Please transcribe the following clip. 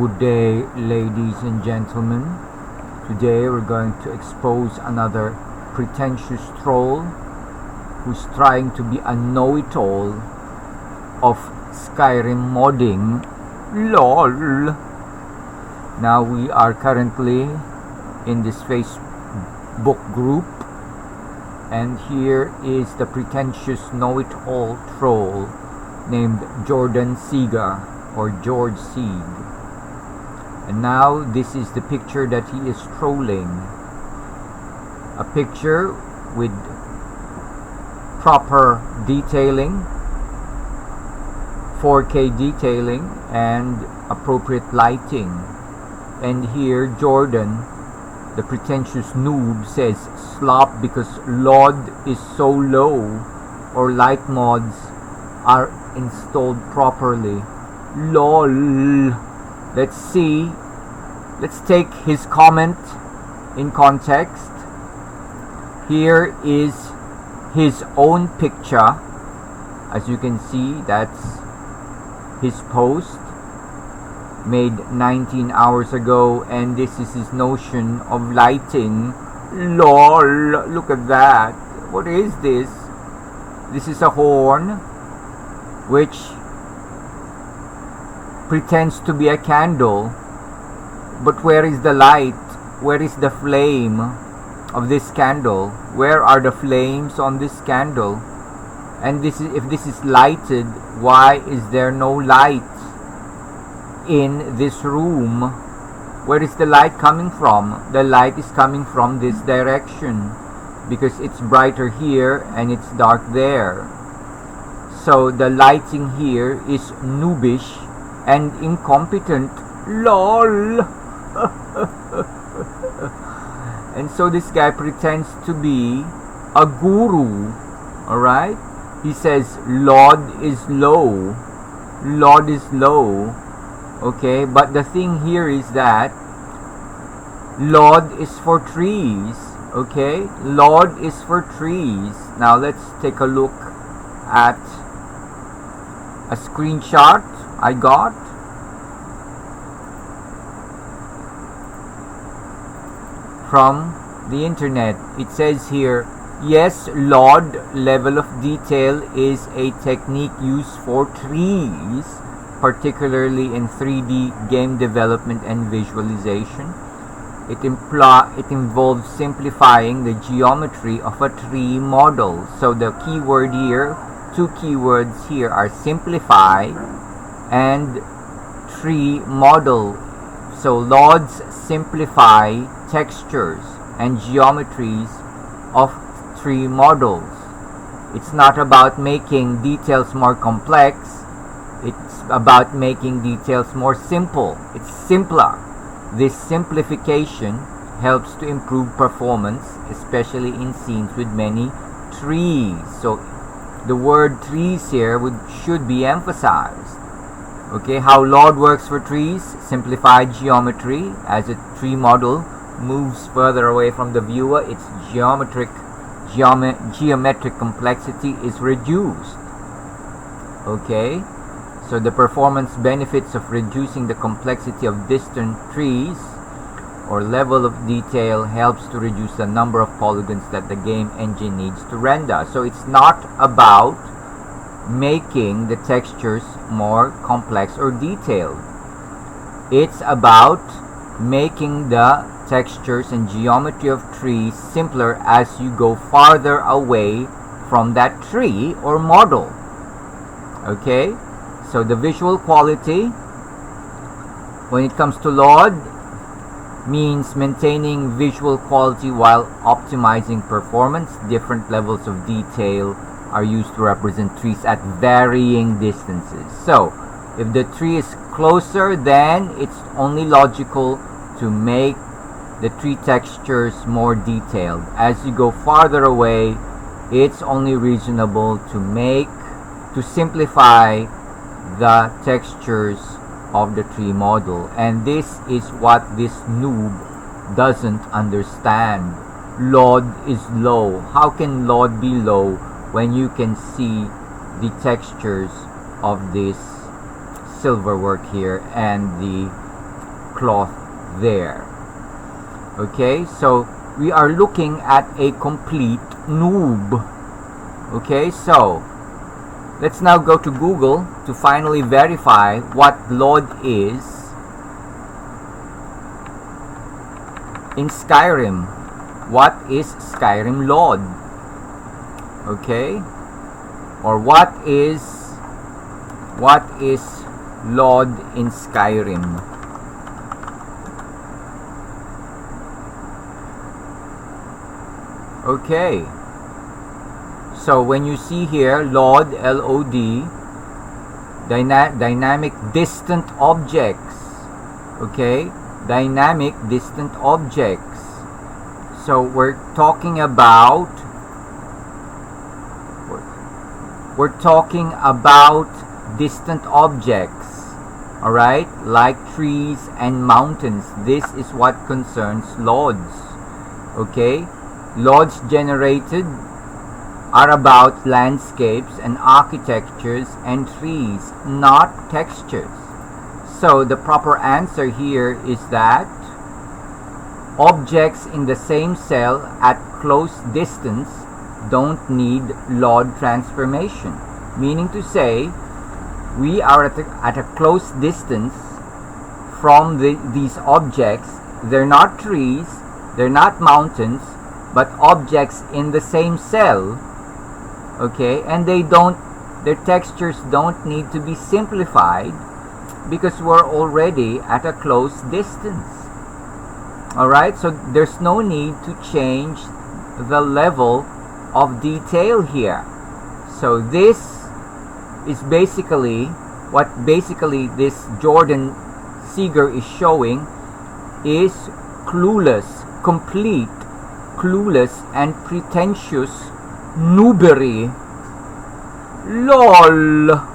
Good day, ladies and gentlemen. Today we're going to expose another pretentious troll who's trying to be a know-it-all of Skyrim modding. LOL. Now we are currently in this Facebook group, and here is the pretentious know-it-all troll named Jord Seiger or Jord Seig. And now this is the picture that he is trolling. A picture with proper detailing, 4K detailing, and appropriate lighting. And here Jordan, the pretentious noob, says slop because LOD is so low, or light mods are installed properly. LOL. Let's see. Let's take his comment in context. Here is his own picture. As you can see, that's his post made 19 hours ago, and this is his notion of lighting. LOL. Look at that. What is this? This is a horn which pretends to be a candle, but where is the light? Where is the flame of this candle? Where are the flames on this candle? And this is, if this is lighted, why is there no light in this room? Where is the light coming from? The light is coming from this direction because it's brighter here and it's dark there. So the lighting here is noobish and incompetent. LOL. And so this guy pretends to be a guru. Alright? He says LOD is low. LOD is low. Okay, but the thing here is that LOD is for trees. Okay? LOD is for trees. Now let's take a look at a screenshot I got from the internet. It says here, yes, LOD, level of detail, is a technique used for trees, particularly in 3D game development and visualization. It involves simplifying the geometry of a tree model. So the keyword here, two keywords here are simplify and tree model. So LODs simplify textures and geometries of tree models. It's not about making details more complex. It's about making details more simple. It's simpler. This simplification helps to improve performance, especially in scenes with many trees. So the word trees here should be emphasized. Okay, how LOD works for trees: simplified geometry. As a tree model moves further away from the viewer, its geometric complexity is reduced. Okay, so the performance benefits of reducing the complexity of distant trees or level of detail helps to reduce the number of polygons that the game engine needs to render. So it's not about making the textures more complex or detailed. It's about making the textures and geometry of trees simpler as you go farther away from that tree or model. Okay, so the visual quality when it comes to LOD means maintaining visual quality while optimizing performance. Different levels of detail are used to represent trees at varying distances. So if the tree is closer, then it's only logical to make the tree textures more detailed. As you go farther away, it's only reasonable to simplify the textures of the tree model. And this is what this noob doesn't understand. LOD is low. How can LOD be low when you can see the textures of this silver work here and the cloth there. Okay, so we are looking at a complete noob. Okay, so let's now go to Google to finally verify what LOD is in Skyrim. What is Skyrim LOD? Okay, or what is LOD in Skyrim? Okay, so when you see here LOD, LOD, dynamic distant objects. Okay, dynamic distant objects. So we're talking about distant objects, all right, like trees and mountains. This is what concerns LODs. Okay, LODs generated are about landscapes and architectures and trees, not textures. So the proper answer here is that objects in the same cell at close distance don't need LOD transformation. Meaning to say, we are at a close distance from these objects. They're not trees, they're not mountains, but objects in the same cell. Okay, and their textures don't need to be simplified because we're already at a close distance. Alright, so there's no need to change the level of detail here. So this is basically what this Jord Seiger is showing is clueless, complete, clueless and pretentious noobery. LOL.